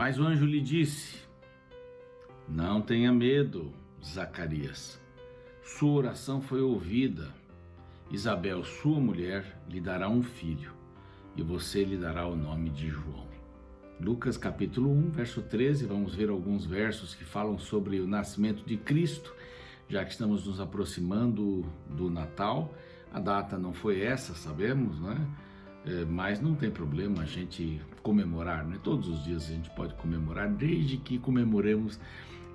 Mas o anjo lhe disse: não tenha medo, Zacarias. Sua oração foi ouvida. Isabel, sua mulher, lhe dará um filho, e você lhe dará o nome de João. Lucas capítulo 1, verso 13, vamos ver alguns versos que falam sobre o nascimento de Cristo, já que estamos nos aproximando do Natal. A data não foi essa, sabemos, né? Mas não tem problema a gente comemorar, né? Todos os dias a gente pode comemorar, desde que comemoremos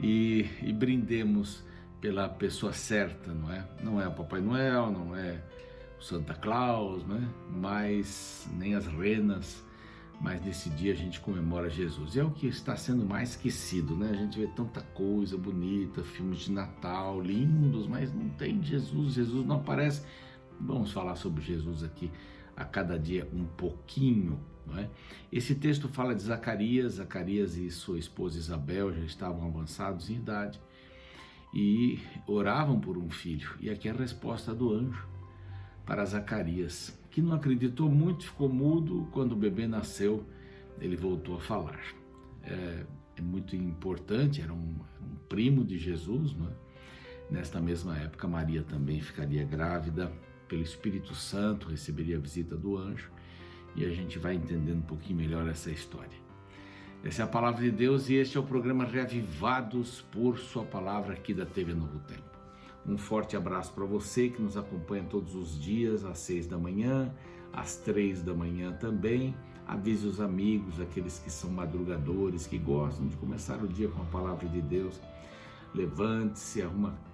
e brindemos pela pessoa certa, não é? Não é o Papai Noel, não é o Santa Claus, né? Mas nem as renas, mas nesse dia a gente comemora Jesus. E é o que está sendo mais esquecido, né? A gente vê tanta coisa bonita, filmes de Natal, lindos, mas não tem Jesus, Jesus não aparece. Vamos falar sobre Jesus aqui a cada dia um pouquinho, não é? Esse texto fala de Zacarias. Zacarias e sua esposa Isabel já estavam avançados em idade e oravam por um filho. E aqui é a resposta do anjo para Zacarias, que não acreditou muito, ficou mudo. Quando o bebê nasceu, ele voltou a falar. É muito importante, era um primo de Jesus, não é? Nesta mesma época, Maria também ficaria grávida pelo Espírito Santo, receberia a visita do anjo, e a gente vai entendendo um pouquinho melhor essa história. Essa é a palavra de Deus e este é o programa Reavivados por Sua Palavra aqui da TV Novo Tempo. Um forte abraço para você que nos acompanha todos os dias às 6 da manhã, às 3 da manhã também. Avise os amigos, aqueles que são madrugadores, que gostam de começar o dia com a palavra de Deus. Levante-se,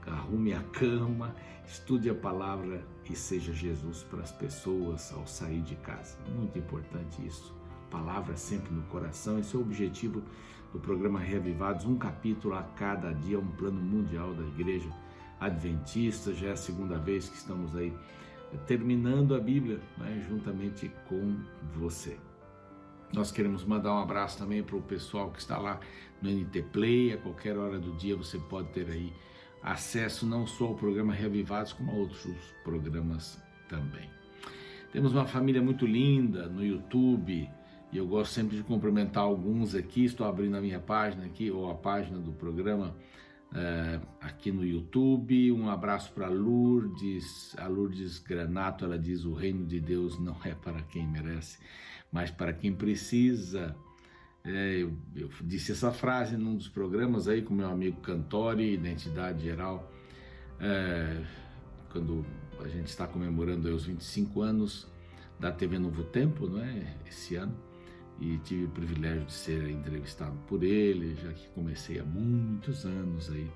arrume a cama, estude a palavra e seja Jesus para as pessoas ao sair de casa. Muito importante isso. Palavra sempre no coração. Esse é o objetivo do programa Reavivados, um capítulo a cada dia, um plano mundial da Igreja Adventista. Já é a segunda vez que estamos aí terminando a Bíblia, né, juntamente com você. Nós queremos mandar um abraço também para o pessoal que está lá no NT Play. A qualquer hora do dia você pode ter aí acesso não só ao programa Reavivados, como a outros programas também. Temos uma família muito linda no YouTube e eu gosto sempre de cumprimentar alguns aqui. Estou abrindo a minha página aqui, ou a página do programa aqui no YouTube. Um abraço para Lourdes, a Lourdes Granato. Ela diz: o reino de Deus não é para quem merece, mas para quem precisa. Eu disse essa frase num dos programas aí com meu amigo Cantori, Identidade Geral, quando a gente está comemorando aí os 25 anos da TV Novo Tempo, não é? Esse ano, e tive o privilégio de ser entrevistado por ele, já que comecei há muitos anos aí,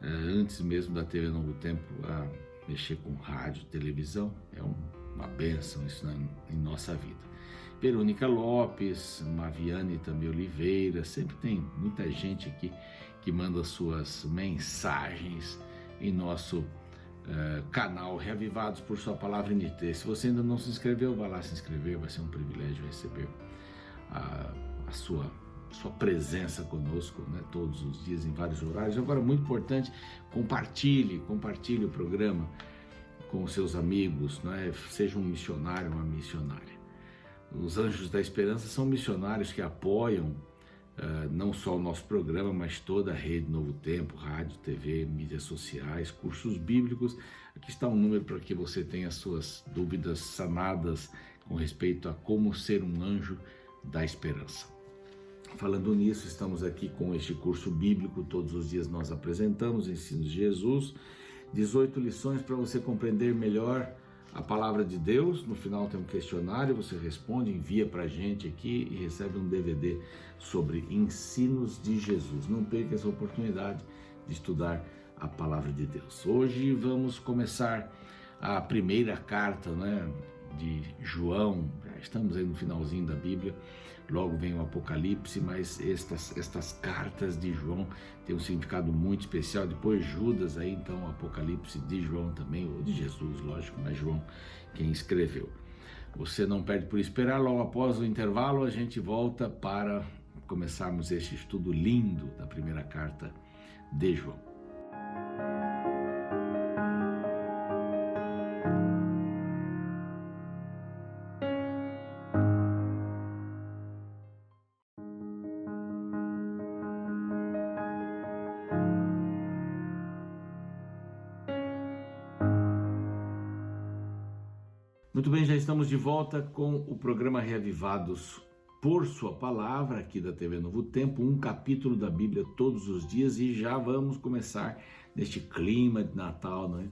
antes mesmo da TV Novo Tempo, a mexer com rádio, televisão. É uma bênção isso em nossa vida. Verônica Lopes, Maviane também Oliveira, sempre tem muita gente aqui que manda suas mensagens em nosso canal Reavivados por Sua Palavra NT. Se você ainda não se inscreveu, vá lá se inscrever, vai ser um privilégio receber a sua presença conosco, né, todos os dias, em vários horários. Agora, muito importante, compartilhe o programa com os seus amigos, né? Seja um missionário, uma missionária. Os Anjos da Esperança são missionários que apoiam não só o nosso programa, mas toda a rede Novo Tempo, rádio, TV, mídias sociais, cursos bíblicos. Aqui está um número para que você tenha suas dúvidas sanadas com respeito a como ser um anjo da esperança. Falando nisso, estamos aqui com este curso bíblico. Todos os dias nós apresentamos Ensinos de Jesus, 18 lições para você compreender melhor a palavra de Deus. No final tem um questionário, você responde, envia para a gente aqui e recebe um DVD sobre Ensinos de Jesus. Não perca essa oportunidade de estudar a palavra de Deus. Hoje vamos começar a primeira carta, né, de João. Já estamos aí no finalzinho da Bíblia, logo vem o Apocalipse, mas estas cartas de João têm um significado muito especial. Depois Judas, aí então o Apocalipse de João também, ou de Jesus, lógico, mas João quem escreveu. Você não perde por esperar. Logo após o intervalo a gente volta para começarmos este estudo lindo da primeira carta de João. Muito bem, já estamos de volta com o programa Reavivados por Sua Palavra, aqui da TV Novo Tempo, um capítulo da Bíblia todos os dias, e já vamos começar neste clima de Natal, não é?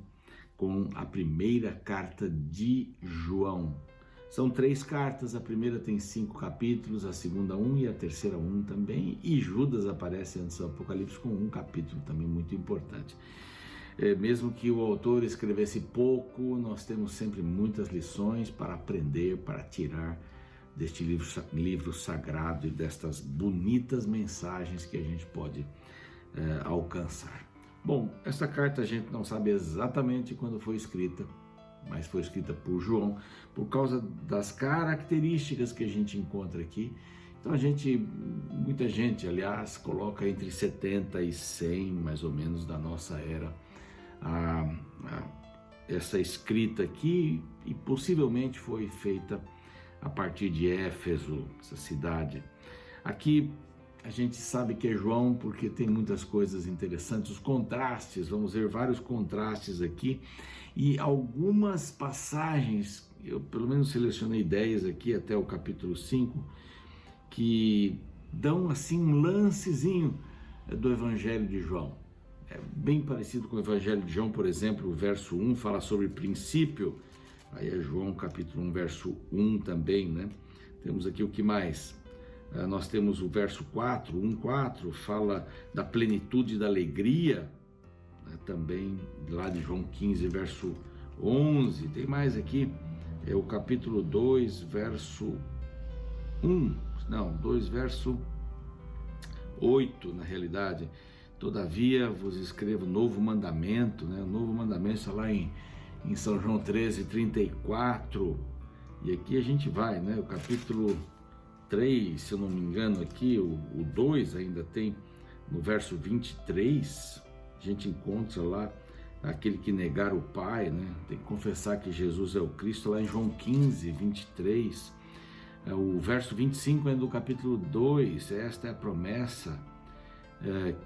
Com a primeira carta de João. São 3 cartas, a primeira tem 5 capítulos, a segunda 1 e a terceira 1 também, e Judas aparece antes do Apocalipse com 1 capítulo também muito importante. Mesmo que o autor escrevesse pouco, nós temos sempre muitas lições para aprender, para tirar deste livro sagrado e destas bonitas mensagens que a gente pode alcançar. Bom, essa carta a gente não sabe exatamente quando foi escrita, mas foi escrita por João, por causa das características que a gente encontra aqui. Então muita gente, aliás, coloca entre 70 e 100, mais ou menos, da nossa era, essa escrita aqui, e possivelmente foi feita a partir de Éfeso, essa cidade. Aqui a gente sabe que é João porque tem muitas coisas interessantes, os contrastes, vamos ver vários contrastes aqui, e algumas passagens, eu pelo menos selecionei 10 aqui até o capítulo 5, que dão assim um lancezinho do Evangelho de João. É bem parecido com o Evangelho de João, por exemplo, o verso 1 fala sobre princípio, aí é João capítulo 1, verso 1 também, né? Temos aqui o que mais? Nós temos o verso 4, 1:4, fala da plenitude da alegria, né? Também lá de João 15, verso 11, tem mais aqui, é o capítulo 2, verso 2, verso 8, na realidade. Todavia vos escrevo novo mandamento, né? O novo mandamento está lá em São João 13, 34, e aqui a gente vai, né? O capítulo 3, se eu não me engano aqui, o 2 ainda tem, no verso 23, a gente encontra lá aquele que negar o Pai, né? Tem que confessar que Jesus é o Cristo, lá em João 15, 23, o verso 25 é do capítulo 2, esta é a promessa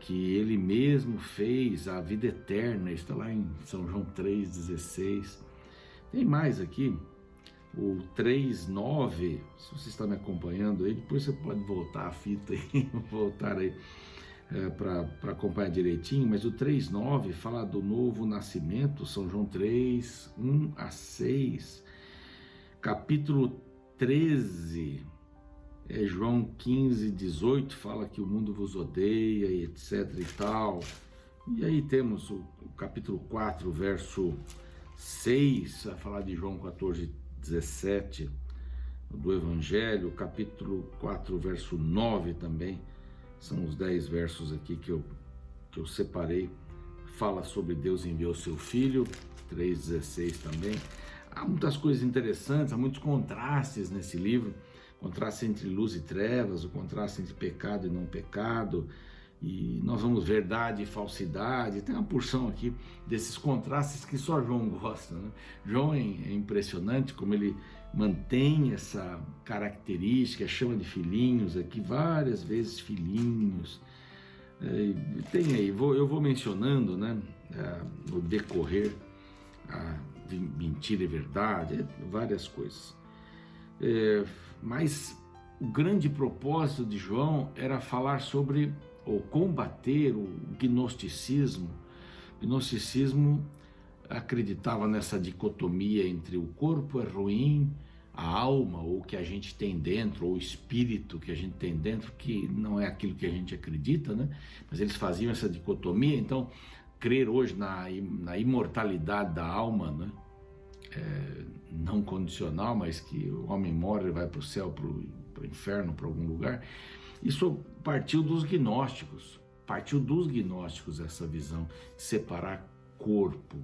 que ele mesmo fez, a vida eterna, está lá em São João 3,16. Tem mais aqui, o 3,9, se você está me acompanhando aí, depois você pode voltar a fita e voltar aí para acompanhar direitinho, mas o 3,9 fala do novo nascimento, São João 3, 1-6, capítulo 13, João 15, 18, fala que o mundo vos odeia e etc e tal. E aí temos o capítulo 4, verso 6, vai falar de João 14, 17, do Evangelho. Capítulo 4, verso 9 também, são os 10 versos aqui que eu separei. Fala sobre Deus enviou seu Filho, 3,16 também. Há muitas coisas interessantes, há muitos contrastes nesse livro. Contraste entre luz e trevas, o contraste entre pecado e não pecado, e nós vamos verdade e falsidade. Tem uma porção aqui desses contrastes que só João gosta, né? João é impressionante como ele mantém essa característica, chama de filhinhos aqui, várias vezes filhinhos. Tem aí, eu vou mencionando, né, no decorrer, mentira e verdade, várias coisas. Mas o grande propósito de João era falar sobre, ou combater o gnosticismo. O gnosticismo acreditava nessa dicotomia entre o corpo é ruim, a alma, ou o que a gente tem dentro, ou o espírito que a gente tem dentro, que não é aquilo que a gente acredita, né? Mas eles faziam essa dicotomia. Então, crer hoje na imortalidade da alma, né? Não condicional, mas que o homem morre e vai para o céu, para o inferno, para algum lugar. Isso partiu dos gnósticos, essa visão de separar corpo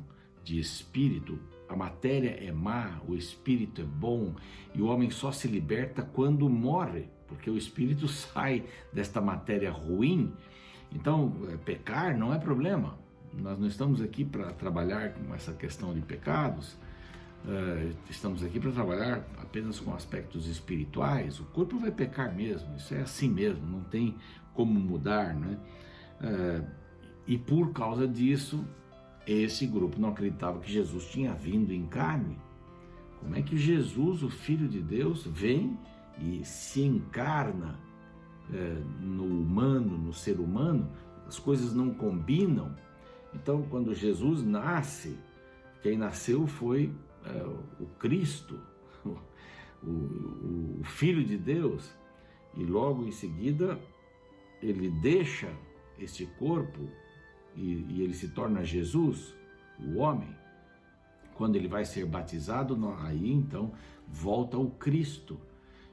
de espírito. A matéria é má, o espírito é bom, e o homem só se liberta quando morre, porque o espírito sai desta matéria ruim. Então, pecar não é problema. Nós não estamos aqui para trabalhar com essa questão de pecados. Estamos aqui para trabalhar apenas com aspectos espirituais. O corpo vai pecar mesmo, isso é assim mesmo, não tem como mudar, né? E por causa disso, esse grupo não acreditava que Jesus tinha vindo em carne, Como é que Jesus, o Filho de Deus, vem e se encarna no humano, no ser humano? As coisas não combinam. Então, quando Jesus nasce, quem nasceu foi o Cristo, o Filho de Deus, e logo em seguida ele deixa este corpo e ele se torna Jesus, o homem. Quando ele vai ser batizado, aí então volta o Cristo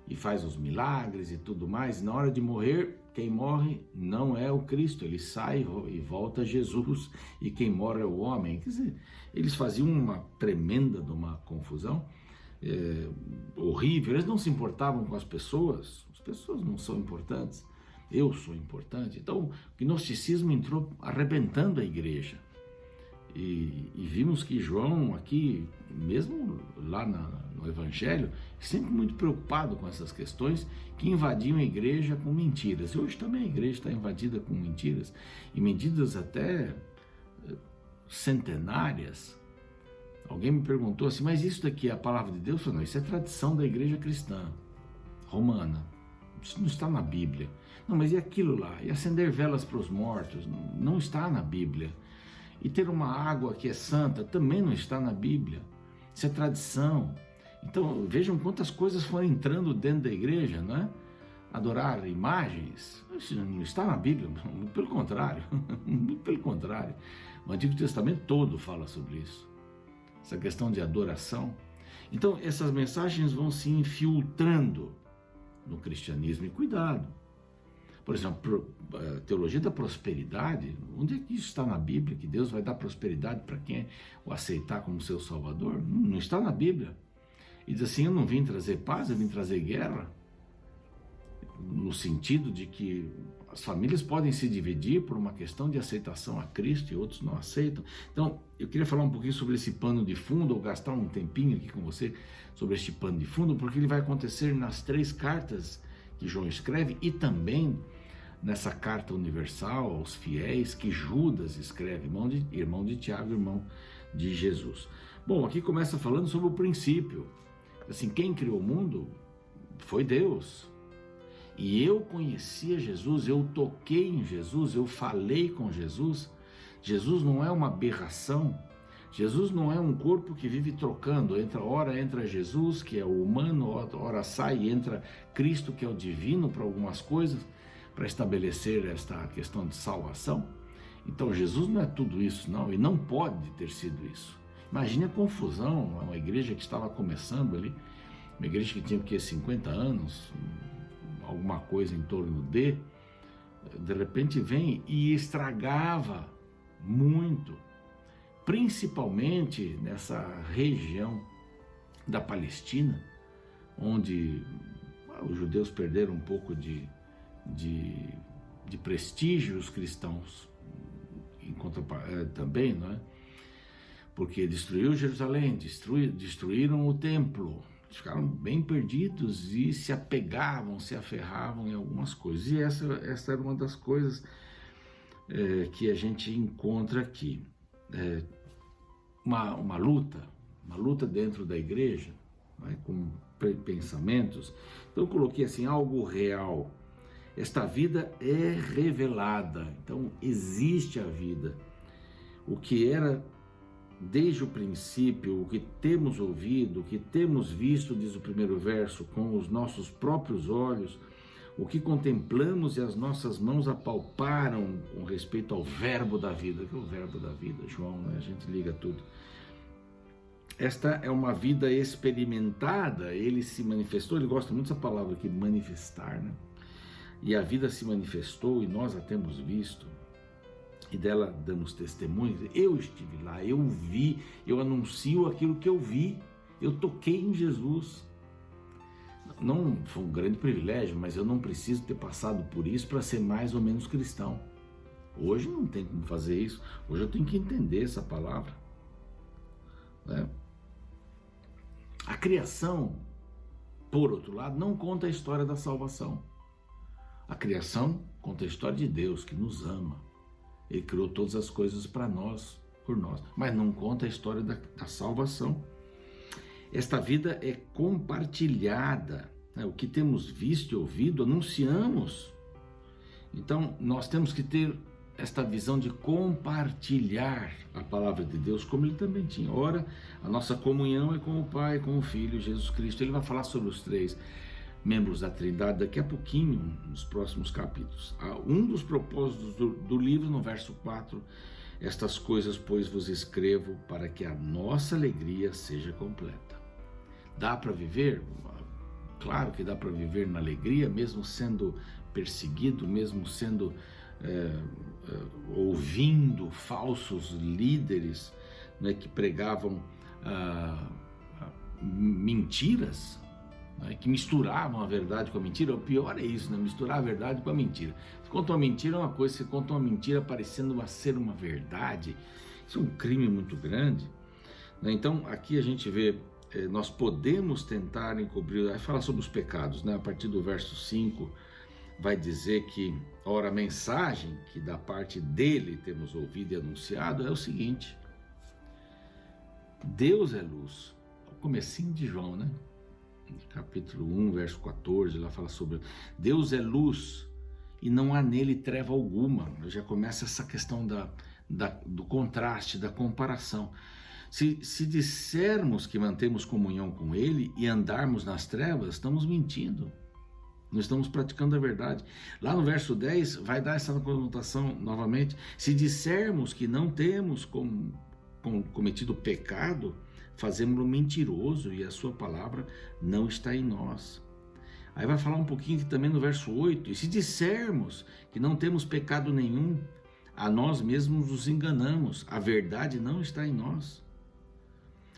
e faz os milagres e tudo mais. Na hora de morrer, quem morre não é o Cristo, ele sai e volta Jesus, e quem morre é o homem. Quer dizer, eles faziam uma tremenda de uma confusão horrível. Eles não se importavam com as pessoas não são importantes, eu sou importante. Então o gnosticismo entrou arrebentando a igreja. E vimos que João aqui, mesmo lá no Evangelho, sempre muito preocupado com essas questões que invadiam a igreja com mentiras. E hoje também a igreja está invadida com mentiras, e mentiras até centenárias. Alguém me perguntou assim, mas isso daqui é a palavra de Deus? Eu falei, não, isso é tradição da igreja cristã romana, isso não está na Bíblia. Não, mas e aquilo lá? E acender velas para os mortos? Não está na Bíblia. E ter uma água que é santa também não está na Bíblia. Isso é tradição. Então vejam quantas coisas foram entrando dentro da igreja, não é? Adorar imagens, isso não está na Bíblia, muito pelo contrário. Muito pelo contrário. O Antigo Testamento todo fala sobre isso. Essa questão de adoração. Então essas mensagens vão se infiltrando no cristianismo, e cuidado. Por exemplo, a teologia da prosperidade, onde é que isso está na Bíblia? Que Deus vai dar prosperidade para quem o aceitar como seu Salvador? Não está na Bíblia. E diz assim, eu não vim trazer paz, eu vim trazer guerra. No sentido de que as famílias podem se dividir por uma questão de aceitação a Cristo e outros não aceitam. Então, eu queria falar um pouquinho sobre esse pano de fundo, ou gastar um tempinho aqui com você sobre este pano de fundo, porque ele vai acontecer nas 3 cartas que João escreve, e também nessa carta universal aos fiéis que Judas escreve, irmão de Tiago, irmão de Jesus. Bom, aqui começa falando sobre o princípio. Assim, quem criou o mundo foi Deus. E eu conhecia Jesus, eu toquei em Jesus, eu falei com Jesus. Jesus não é uma aberração. Jesus não é um corpo que vive trocando, ora entra Jesus, que é o humano, ora sai e entra Cristo, que é o divino, para algumas coisas, para estabelecer esta questão de salvação. Então Jesus não é tudo isso, não, e não pode ter sido isso. Imagine a confusão, uma igreja que estava começando ali, uma igreja que tinha 50 anos, alguma coisa em torno de repente vem e estragava muito, principalmente nessa região da Palestina, onde os judeus perderam um pouco de prestígio, os cristãos também, não é? Porque destruiu Jerusalém, destruíram o templo, ficaram bem perdidos e se apegavam, se aferravam em algumas coisas. E essa era uma das coisas que a gente encontra aqui. Uma luta dentro da igreja, né, com pensamentos. Então eu coloquei assim, algo real. Esta vida é revelada, então existe a vida. O que era desde o princípio, o que temos ouvido, o que temos visto, diz o primeiro verso, com os nossos próprios olhos, o que contemplamos e as nossas mãos apalparam com respeito ao verbo da vida. Que é o verbo da vida, João, né? A gente liga tudo. Esta é uma vida experimentada, ele se manifestou, ele gosta muito dessa palavra aqui, manifestar, né? E a vida se manifestou e nós a temos visto, e dela damos testemunhos. Eu estive lá, eu vi, eu anuncio aquilo que eu vi, eu toquei em Jesus. Não foi um grande privilégio, mas eu não preciso ter passado por isso para ser mais ou menos cristão. Hoje não tem como fazer isso, hoje eu tenho que entender essa palavra, né? A criação, por outro lado, não conta a história da salvação. A criação conta a história de Deus que nos ama. Ele criou todas as coisas para nós, por nós, mas não conta a história da salvação. Esta vida é compartilhada, né? O que temos visto e ouvido, anunciamos. Então, nós temos que ter esta visão de compartilhar a palavra de Deus, como ele também tinha. Ora, a nossa comunhão é com o Pai, com o Filho, Jesus Cristo. Ele vai falar sobre os três membros da Trindade daqui a pouquinho, nos próximos capítulos. Um dos propósitos do livro, no verso 4, estas coisas, pois, vos escrevo para que a nossa alegria seja completa. Dá para viver? Claro que dá para viver na alegria, mesmo sendo perseguido, mesmo sendo ouvindo falsos líderes, né, que pregavam mentiras, né, que misturavam a verdade com a mentira. O pior é isso, né, misturar a verdade com a mentira. Você conta uma mentira é uma coisa, você conta uma mentira parecendo ser uma verdade. Isso é um crime muito grande, né? Então aqui a gente vê, nós podemos tentar encobrir, aí fala sobre os pecados, né? A partir do verso 5 vai dizer que, ora, a mensagem que da parte dele temos ouvido e anunciado é o seguinte: Deus é luz. O comecinho de João, né? Capítulo 1, verso 14, lá fala sobre Deus é luz e não há nele treva alguma. Já começa essa questão do contraste, da comparação. Se dissermos que mantemos comunhão com ele e andarmos nas trevas, estamos mentindo. Não estamos praticando a verdade. Lá no verso 10 vai dar essa conotação novamente. Se dissermos que não temos cometido pecado, fazemos-lo mentiroso e a sua palavra não está em nós. Aí vai falar um pouquinho também no verso 8. E se dissermos que não temos pecado nenhum, a nós mesmos nos enganamos. A verdade não está em nós.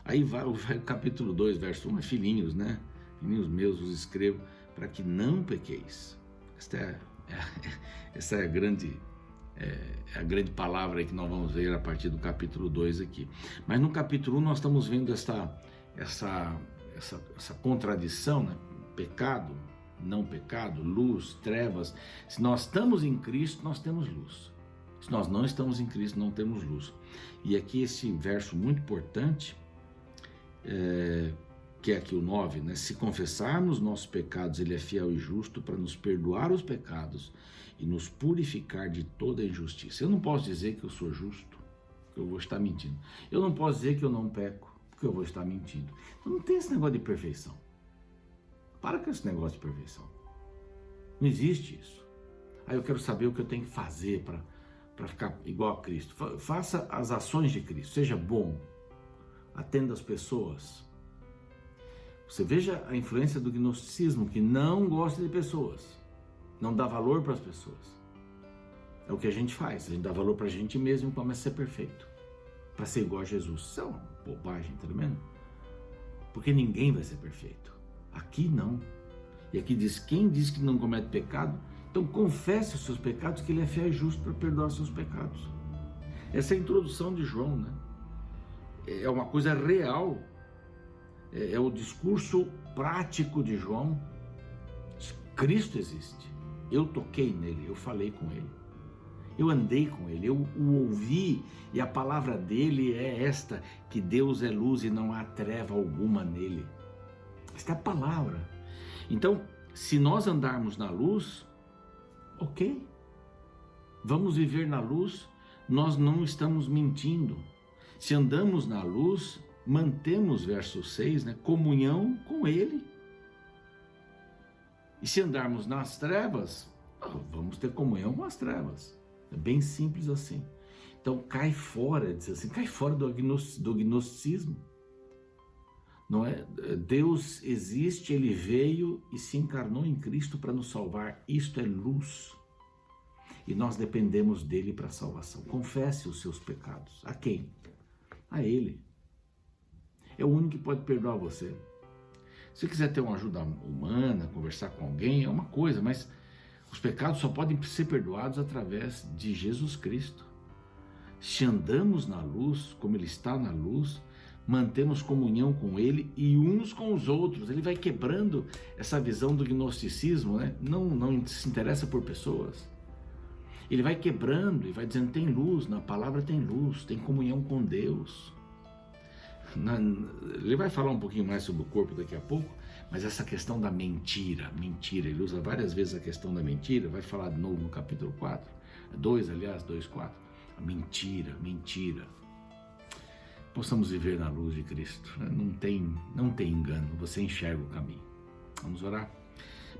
Aí vai o capítulo 2, verso 1. Filhinhos, né? Filhinhos meus vos escrevo para que não pequeis. Essa é a grande palavra aí que nós vamos ver a partir do capítulo 2 aqui. Mas no capítulo 1 nós estamos vendo essa contradição, né? Pecado, não pecado, luz, trevas. Se nós estamos em Cristo, nós temos luz. Se nós não estamos em Cristo, não temos luz. E aqui esse verso muito importante, que é aqui o 9, né? Se confessarmos nossos pecados, ele é fiel e justo para nos perdoar os pecados e nos purificar de toda injustiça. Eu não posso dizer que eu sou justo, porque eu vou estar mentindo. Eu não posso dizer que eu não peco, porque eu vou estar mentindo. Então não tem esse negócio de perfeição. Para com esse negócio de perfeição. Não existe isso. Aí eu quero saber o que eu tenho que fazer para ficar igual a Cristo. Faça as ações de Cristo, seja bom, atenda as pessoas. Você veja a influência do gnosticismo, que não gosta de pessoas, não dá valor para as pessoas. É o que a gente faz, a gente dá valor para a gente mesmo e começa a ser perfeito, para ser igual a Jesus. Isso é uma bobagem tremenda, porque ninguém vai ser perfeito. Aqui não. E aqui diz, quem diz que não comete pecado, então confesse os seus pecados, que ele é fiel e justo para perdoar os seus pecados. Essa é a introdução de João, né? É uma coisa real. É o discurso prático de João. Cristo existe. Eu toquei nele, eu falei com ele, eu andei com ele, eu o ouvi, e a palavra dele é esta, que Deus é luz e não há treva alguma nele. Esta é a palavra. Então, se nós andarmos na luz, ok, vamos viver na luz, nós não estamos mentindo. Se andamos na luz, mantemos, verso 6, né, comunhão com ele. E se andarmos nas trevas, vamos ter comunhão com as trevas. É bem simples assim. Então cai fora, diz assim, cai fora do gnosticismo. Não é? Deus existe, ele veio e se encarnou em Cristo para nos salvar. Isto é luz. E nós dependemos dele para a salvação. Confesse os seus pecados. A quem? A ele. É o único que pode perdoar você. Se você quiser ter uma ajuda humana, conversar com alguém, é uma coisa, mas os pecados só podem ser perdoados através de Jesus Cristo. Se andamos na luz, como ele está na luz, mantemos comunhão com ele e uns com os outros. Ele vai quebrando essa visão do gnosticismo, né? Não se interessa por pessoas. Ele vai quebrando e vai dizendo, tem luz, na palavra tem luz, tem comunhão com Deus. Ele vai falar um pouquinho mais sobre o corpo daqui a pouco, mas essa questão da mentira, ele usa várias vezes a questão da mentira, vai falar de novo no capítulo 4, 2:4. Mentira. Possamos viver na luz de Cristo, não tem engano, você enxerga o caminho. Vamos orar?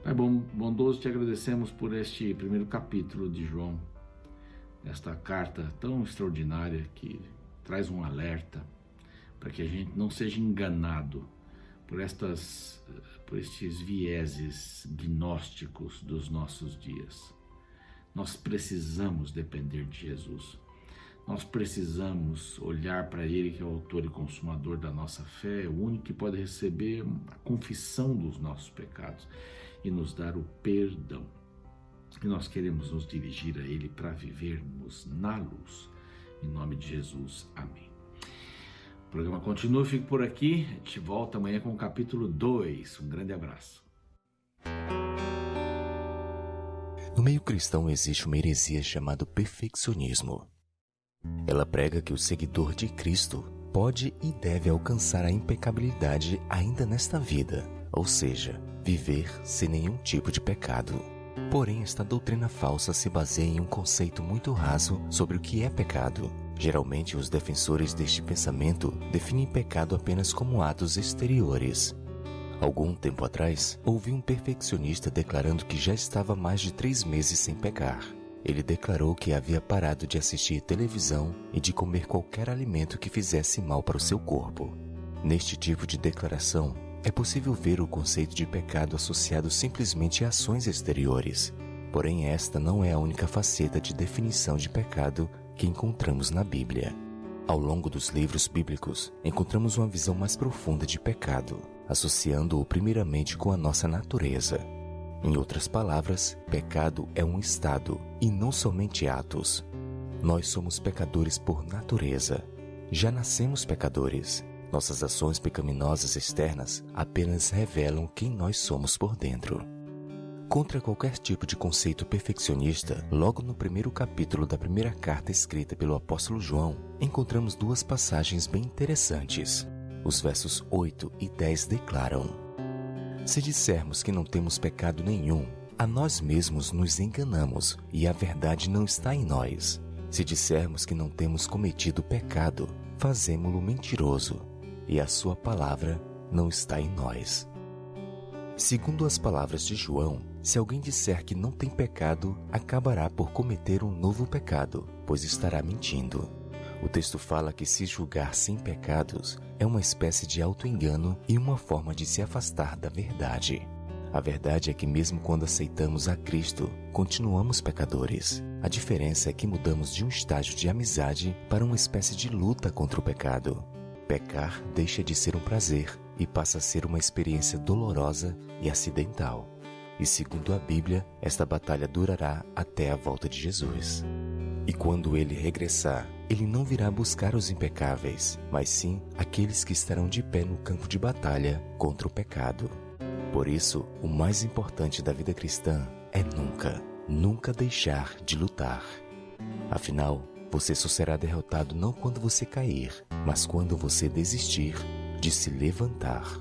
Pai bondoso, te agradecemos por este primeiro capítulo de João, esta carta tão extraordinária que traz um alerta para que a gente não seja enganado por estes vieses gnósticos dos nossos dias. Nós precisamos depender de Jesus. Nós precisamos olhar para Ele, que é o autor e consumador da nossa fé, o único que pode receber a confissão dos nossos pecados e nos dar o perdão. E nós queremos nos dirigir a Ele para vivermos na luz. Em nome de Jesus, amém. O programa continua, fico por aqui. A gente volta amanhã com o capítulo 2. Um grande abraço. No meio cristão existe uma heresia chamada perfeccionismo. Ela prega que o seguidor de Cristo pode e deve alcançar a impecabilidade ainda nesta vida, ou seja, viver sem nenhum tipo de pecado. Porém, esta doutrina falsa se baseia em um conceito muito raso sobre o que é pecado. Geralmente, os defensores deste pensamento definem pecado apenas como atos exteriores. Algum tempo atrás, ouvi um perfeccionista declarando que já estava mais de 3 meses sem pecar. Ele declarou que havia parado de assistir televisão e de comer qualquer alimento que fizesse mal para o seu corpo. Neste tipo de declaração, é possível ver o conceito de pecado associado simplesmente a ações exteriores. Porém, esta não é a única faceta de definição de pecado que encontramos na Bíblia. Ao longo dos livros bíblicos, encontramos uma visão mais profunda de pecado, associando-o primeiramente com a nossa natureza. Em outras palavras, pecado é um estado e não somente atos. Nós somos pecadores por natureza. Já nascemos pecadores. Nossas ações pecaminosas externas apenas revelam quem nós somos por dentro. Contra qualquer tipo de conceito perfeccionista, logo no primeiro capítulo da primeira carta escrita pelo apóstolo João, encontramos 2 passagens bem interessantes. Os versos 8 e 10 declaram: se dissermos que não temos pecado nenhum, a nós mesmos nos enganamos e a verdade não está em nós. Se dissermos que não temos cometido pecado, fazemo-lo mentiroso e a sua palavra não está em nós. Segundo as palavras de João, se alguém disser que não tem pecado, acabará por cometer um novo pecado, pois estará mentindo. O texto fala que se julgar sem pecados é uma espécie de auto-engano e uma forma de se afastar da verdade. A verdade é que mesmo quando aceitamos a Cristo, continuamos pecadores. A diferença é que mudamos de um estágio de amizade para uma espécie de luta contra o pecado. Pecar deixa de ser um prazer e passa a ser uma experiência dolorosa e acidental. E segundo a Bíblia, esta batalha durará até a volta de Jesus. E quando ele regressar, ele não virá buscar os impecáveis, mas sim aqueles que estarão de pé no campo de batalha contra o pecado. Por isso, o mais importante da vida cristã é nunca deixar de lutar. Afinal, você só será derrotado não quando você cair, mas quando você desistir de se levantar.